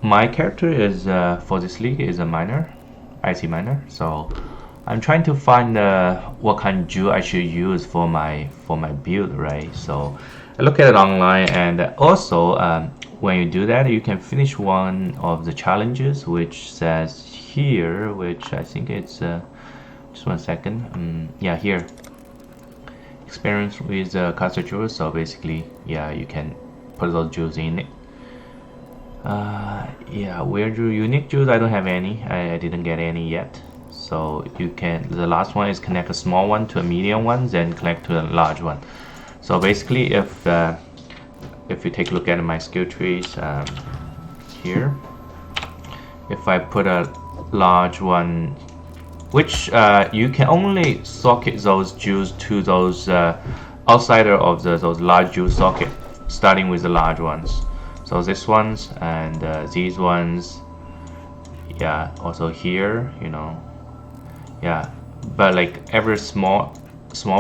my character is for this league is a miner, IC miner. So I'm trying to find what kind of jewel I should use for my build, right? So I look at it online, and also when you do that, you can finish one of the challenges, which says here, which I think it's just 1 second. Yeah, here. Experience with caster jewels. So basically, yeah, you can put those jewels in it. Yeah, weird jewel, unique jewels, I don't have any. I didn't get any yet. So you can, the last one is connect a small one to a medium one, then connect to a large one. So basically, if you take a look at my skill trees here, if I put a large one, which you can only socket those jewels to those outsider of those large jewel socket, starting with the large ones. So this ones and these ones, yeah, also here, you know, yeah. But like every small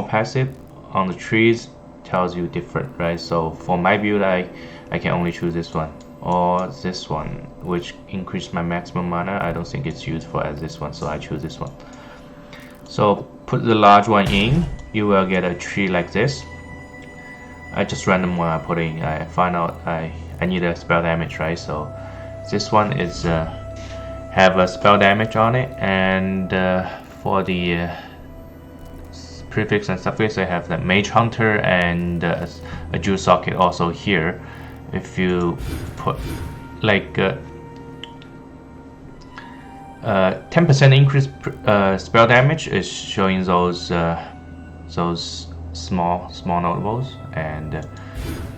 passive on the trees tells you different, right? So for my build, I can only choose this one or this one, which increase my maximum mana. I don't think it's useful as this one, so I choose this one. So put the large one in, you will get a tree like this. I just random one I put in. I find out I need a spell damage, right? So this one is have a spell damage on it, and for the prefix and suffix, I have the mage hunter and a jewel socket also here. If you put like 10% increase spell damage is showing those small notables, and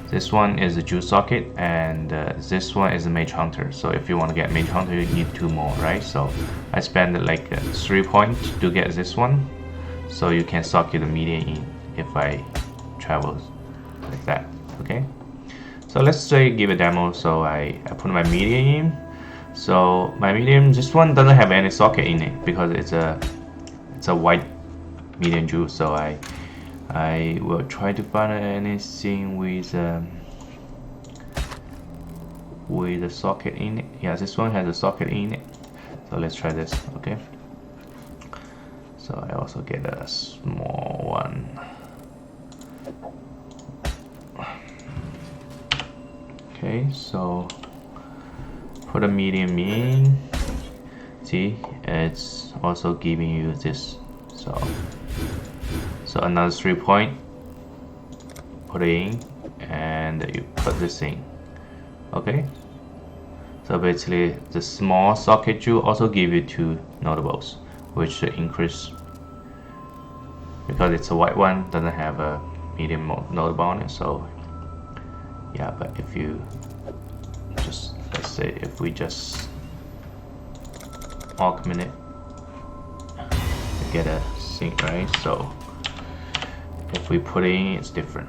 this one is a jewel socket, and this one is a mage hunter. So if you want to get mage hunter, you need 2 more, right? So I spend like 3 points to get this one, so you can socket the median in if I travel like that. Okay, so let's say give a demo. So I put my median in. So my medium, this one doesn't have any socket in it because it's a white medium jewel. So I will try to find anything with a socket in it. Yeah, this one has a socket in it. So let's try this. Okay. So I also get a small one. Okay, so put a medium in. See, it's also giving you this. So another 3 point. Put it in, and you put this in. Okay. So basically, the small socket jewel also give you 2 notables, which increase because it's a white one, doesn't have a medium notable on it. So yeah, but if you just, let's say if we just augment it, you get a sync, right? So if we put it in, it's different.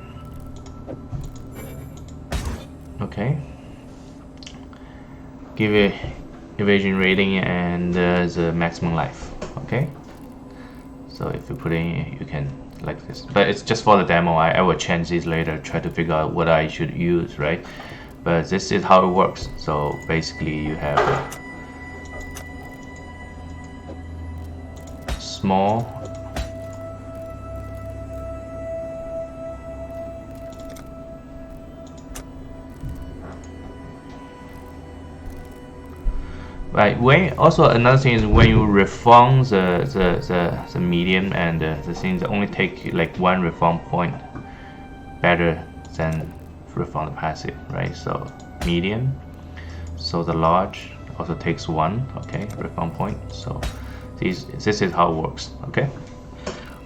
Okay, give it evasion rating and the maximum life. Okay, so if you put it in, you can like this, but it's just for the demo. I will change these later, try to figure out what I should use, right? But this is how it works. So basically you have a small right. When also another thing is when you reform the medium and the things only take like 1 reform point, better than reform the passive, right? So medium, so the large also takes 1, okay, reform point. So this is how it works. Okay.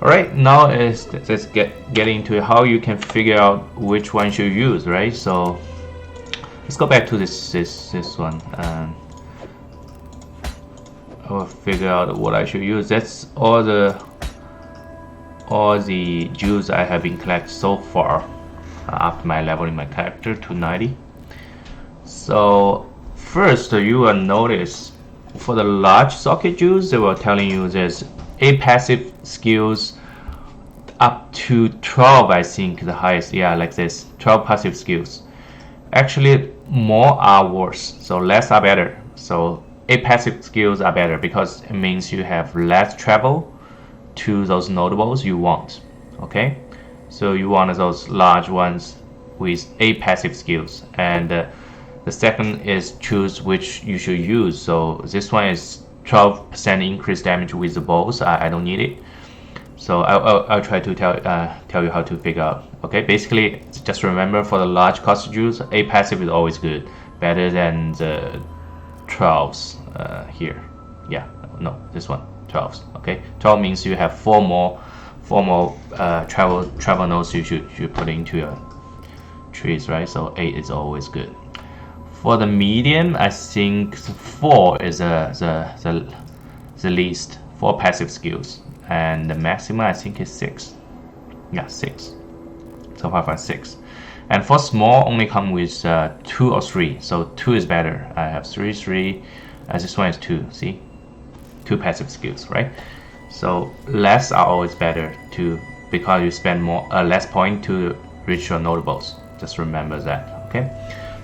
All right. Now let's get into how you can figure out which one you use, right? So let's go back to this one. I will figure out what I should use. That's all the jewels I have been collected so far after my leveling my character to 90. So first you will notice for the large socket jewels, they were telling you there's 8 passive skills up to 12, I think the highest. Yeah, like this, 12 passive skills. Actually more are worse, so less are better. So 8 passive skills are better because it means you have less travel to those notables you want. Okay, so you want those large ones with 8 passive skills, and the second is choose which you should use. So this one is 12% increased damage with the bows. I don't need it. So I'll try to tell you how to figure out. Okay, basically just remember for the large cost juice, 8 passive is always good, better than the 12s here. Yeah, no, this one 12s. Okay, 12 means you have four more travel nodes you should put into your trees, right? So 8 is always good. For the medium, I think 4 is the least. 4 passive skills, and the maximum I think is 6. Yeah, 6. So far 6. And for small, only come with 2 or 3. So 2 is better. I have 3, 3. This one is 2. See, 2 passive skills, right? So less are always better because you spend less point to reach your notables. Just remember that. Okay.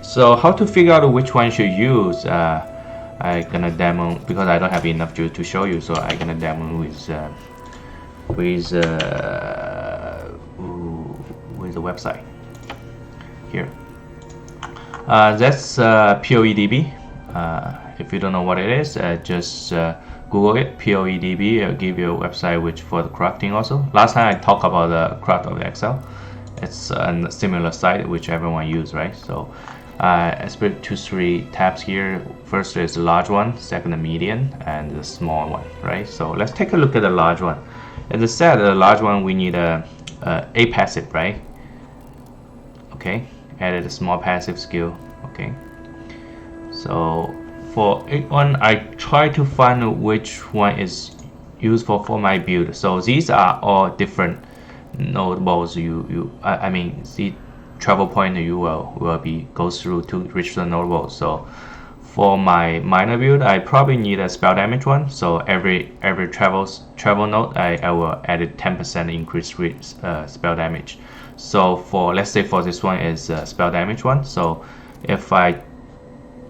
So how to figure out which one you should use? I'm gonna demo because I don't have enough juice to show you. So I'm gonna demo with the website here. That's POEDB. If you don't know what it is, just Google it. POEDB. It'll give you a website which for the crafting also. Last time I talked about the craft of Excel. It's a similar site which everyone use, right? So I split 2-3 tabs here. First is the large one, second the medium, and the small one, right? So let's take a look at the large one. As I said, the large one we need a passive, right? Okay, added a small passive skill. Okay, so for each one, I try to find which one is useful for my build. So these are all different notables. I mean, the travel point you will go through to reach the notable. So for my minor build, I probably need a spell damage one. So every travel node, I will add a 10% increase with spell damage. So let's say for this one is spell damage one. So if I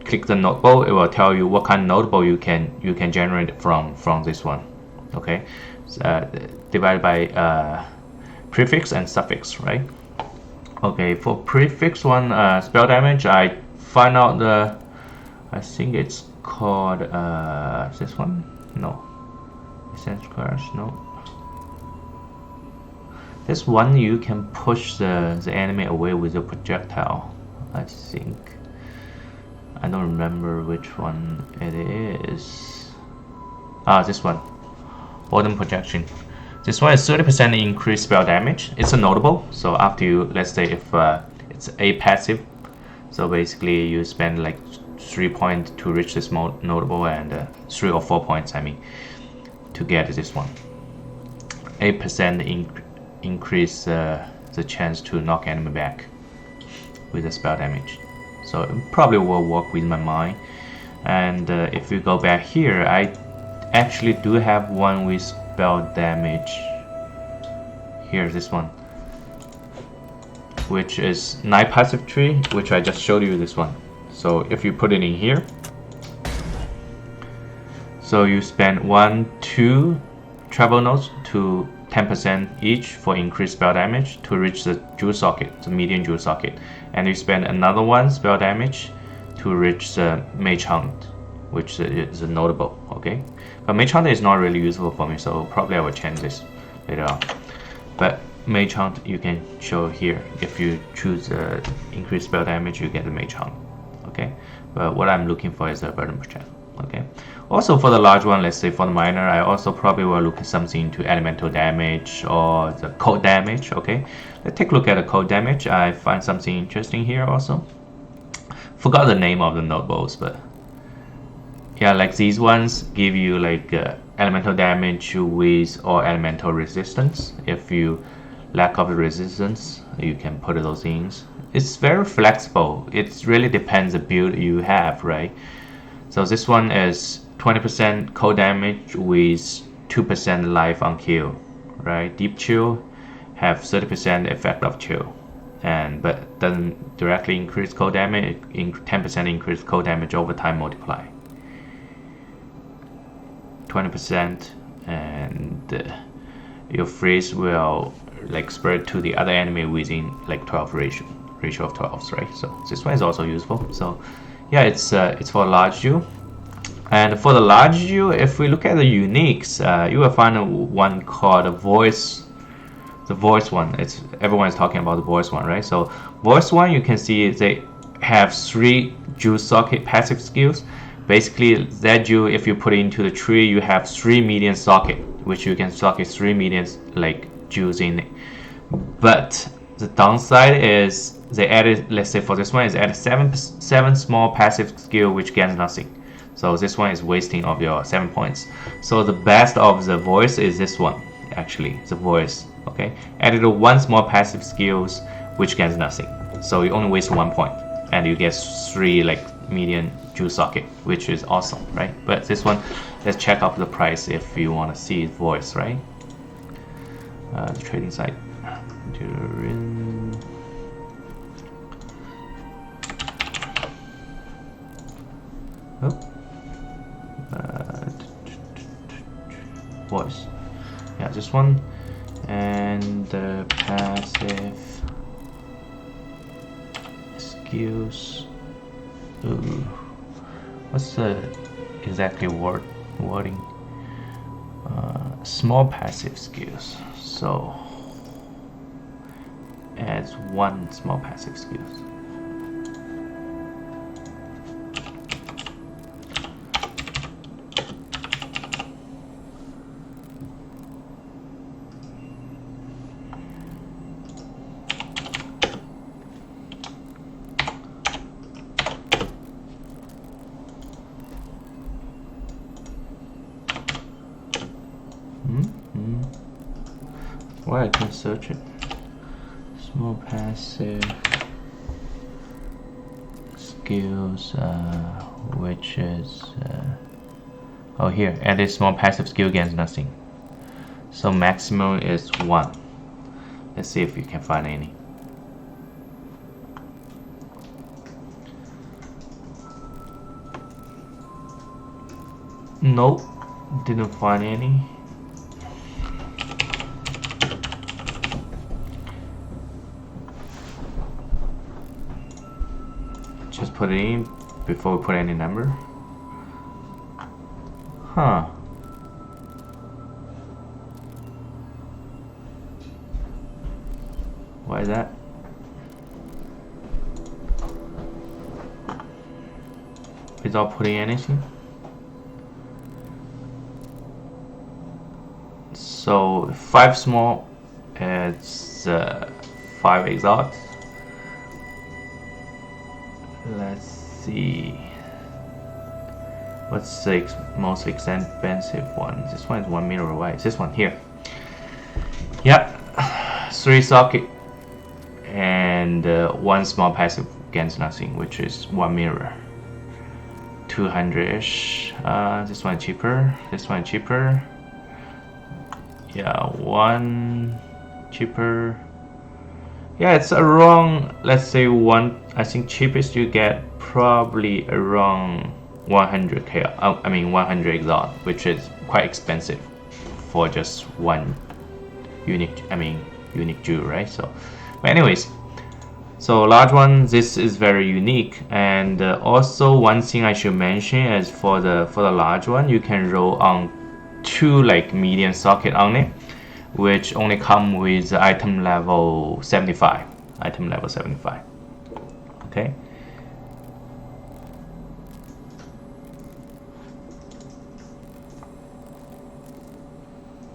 click the notable, it will tell you what kind of notable you can generate from this one. Okay, divided by prefix and suffix, right? Okay, for prefix one, spell damage, I find out I think it's called this one. No, essence crash. No, this one you can push the enemy away with a projectile. I think I don't remember which one it is. This one, Bottom Projection. This one is 30% increased spell damage. It's a notable. So after you, let's say if it's a passive, so basically you spend like 3 points to reach this notable, and 3 or 4 points, I mean, to get this one. 8% increase the chance to knock enemy back with the spell damage. So it probably will work with my mind. And if you go back here, I actually do have one with spell damage. Here's this one, which is 9 passive tree, which I just showed you this one. So if you put it in here, so you spend 1-2 travel nodes to 10% each for increased spell damage to reach the jewel socket, the medium jewel socket, and you spend another 1 spell damage to reach the mage hunt, which is a notable. Okay, but mage hunt is not really useful for me, so probably I will change this later on. But mage hunt you can show here. If you choose increased spell damage, you get the mage hunt. Okay, but what I'm looking for is a burden project. Okay, also for the large one, let's say for the minor, I also probably will look at something to elemental damage or the cold damage. Okay, let's take a look at the cold damage. I find something interesting here also. Forgot the name of the notables, but yeah, like these ones give you like elemental damage with or elemental resistance. If you lack of resistance, you can put those things. It's very flexible. It really depends the build you have, right? So this one is 20% cold damage with 2% life on kill, right? Deep chill have 30% effect of chill, and but doesn't directly increase cold damage. 10% increase cold damage over time multiply. 20%, and your freeze will like spread to the other enemy within like 12 ratio of 12s, right? So this one is also useful. So yeah, it's for large Jew. And for the large Jew, if we look at the uniques, you will find one called the voice one. It's everyone's talking about the voice one, right? So voice one, you can see they have 3 Jew socket passive skills. Basically, that Jew, if you put it into the tree, you have 3 median socket, which you can socket 3 median like Jews in it. But the downside is they added, let's say for this one, is added 7 small passive skill which gains nothing. So this one is wasting of your 7 points. So the best of the voice is this one, actually, the voice. Okay, added 1 small passive skills which gains nothing. So you only waste 1 point, and you get 3 like median Jew socket, which is awesome, right? But this one, let's check out the price if you want to see voice, right? The trading site. Voice. Yeah, this one. And the passive skills. Ooh. What's the exactly wording? Small passive skills. So adds 1 small passive skills. Well, I can search it. Small passive skills, which is oh, here, added small passive skill gains nothing. So maximum is 1. Let's see if you can find any. Nope, didn't find any. Just put it in before we put any number. Huh. Why is that? Without putting anything? So 5 small adds 5 exalt. Let's see. What's the most expensive one? This one is 1 meter wide. This one here. Yep. 3 socket and 1 small passive against nothing, which is 1 mirror. 200-ish. This one cheaper. This one cheaper. Yeah, 1 cheaper. Yeah, it's around, let's say 1. I think cheapest you get probably around 100k. I mean 100 exalt, which is quite expensive for just 1 unique. I mean unique Jew, right? So, but anyways, so large one, this is very unique. And also one thing I should mention is for the large one, you can roll on 2 like medium socket on it, which only come with item level 75. Item level 75. Okay.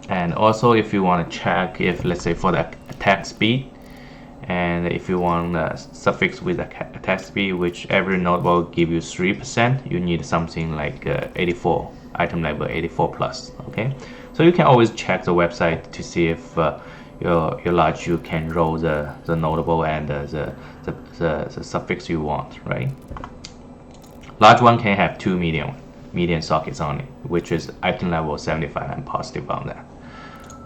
And also, if you want to check if, let's say, for the attack speed, and if you want a suffix with attack speed, which every node will give you 3%, you need something like 84, item level 84 plus. Okay. So you can always check the website to see if your large Jew can roll the notable and the suffix you want, right? Large one can have 2 median sockets on it, which is item level 75. I'm positive on that.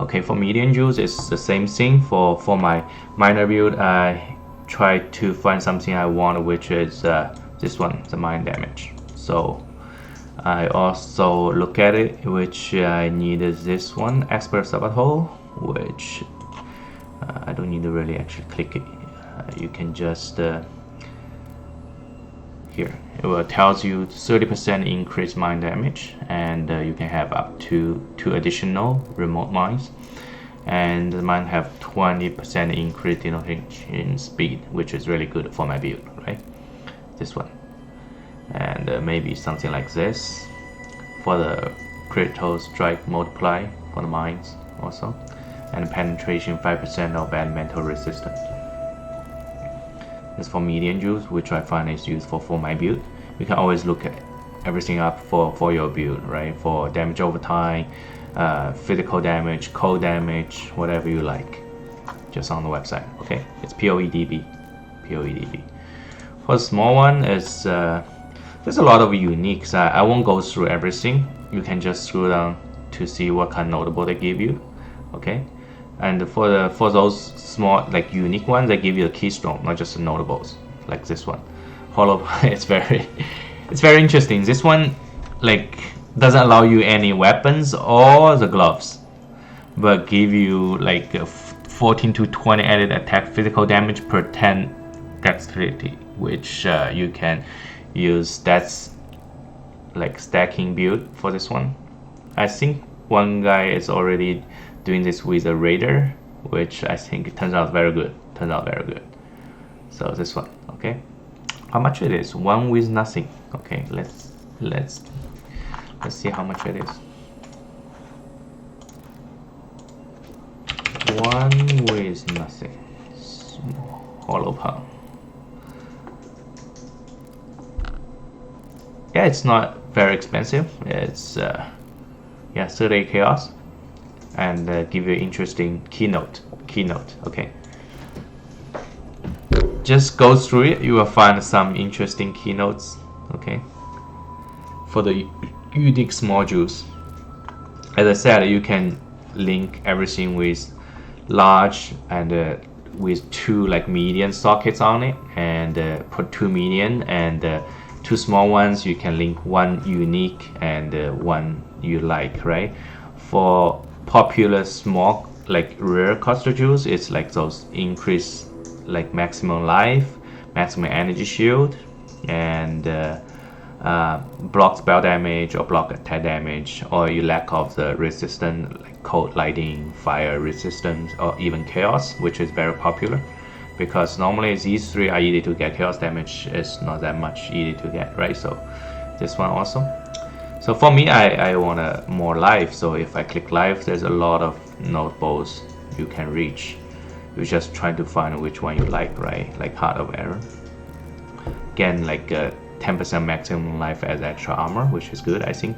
Okay, for median Jews, it's the same thing. For my minor build, I try to find something I want, which is this one, the mine damage. So I also look at it, which I need is this one, expert saboteur, which I don't need to really actually click it. You can just here it will tells you 30% increase mine damage, and you can have up to 2 additional remote mines, and mine have 20% increase in speed, which is really good for my build, right? This one, and maybe something like this for the critical strike multiply for the mines also, and penetration 5% of elemental resistance. This for medium juice, which I find is useful for my build. You can always look at everything up for your build, right? For damage over time, physical damage, cold damage, whatever you like, just on the website. Okay, it's POEDB. For the small one, is there's a lot of uniques. I won't go through everything. You can just scroll down to see what kind of notable they give you. Okay, and for those small like unique ones, they give you a keystone, not just the notables like this one. Hollow, it's very interesting. This one like doesn't allow you any weapons or the gloves, but give you like a 14 to 20 added attack physical damage per 10 dexterity, which you can use. That's like stacking build for this one. I think one guy is already doing this with a raider, which I think it turns out very good. So this one, okay. How much it is? One with nothing. Okay, let's see how much it is. One with nothing. Hollow pound. Yeah, it's not very expensive. It's yeah, 30 chaos, and give you interesting keynote. Okay, just go through it. You will find some interesting keynotes. Okay, for the unique modules, as I said, you can link everything with large and with 2 like median sockets on it, and put 2 median and 2 small ones. You can link 1 unique and 1 you like, right? For popular small like rare cartridges, it's like those increase like maximum life, maximum energy shield, and block spell damage or block attack damage, or you lack of the resistance like cold, lightning, fire resistance, or even chaos, which is very popular because normally these 3 are easy to get. Chaos damage is not that much easy to get, right? So this one also. So for me, I want more life. So if I click life, there's a lot of notables you can reach. You just try to find which one you like, right? Like Heart of Iron. Again, like 10% maximum life as extra armor, which is good, I think.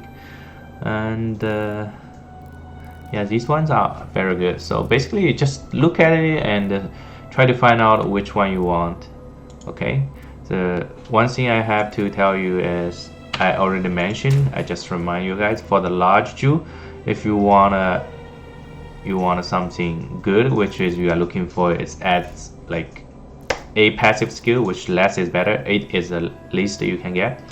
And yeah, these ones are very good. So basically, just look at it and try to find out which one you want. Okay. The one thing I have to tell you is, I already mentioned, I just remind you guys, for the large Jew, if you wanna something good, which is you are looking for, is adds like a passive skill, which less is better. 8 is the least you can get.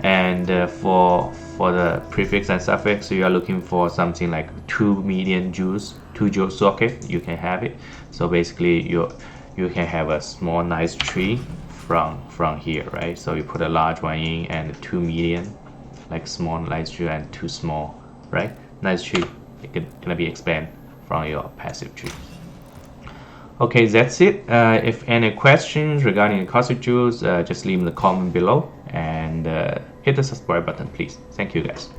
And for the prefix and suffix, you are looking for something like 2 median Jews, 2 Jew socket, you can have it. So basically you can have a small nice tree from here, right? So you put a large one in and 2 median, like small nice tree, and 2 small, right? Nice tree, it gonna be expand from your passive tree. Okay, that's it. If any questions regarding the cartridges, just leave in the comment below, and hit the subscribe button, please. Thank you guys.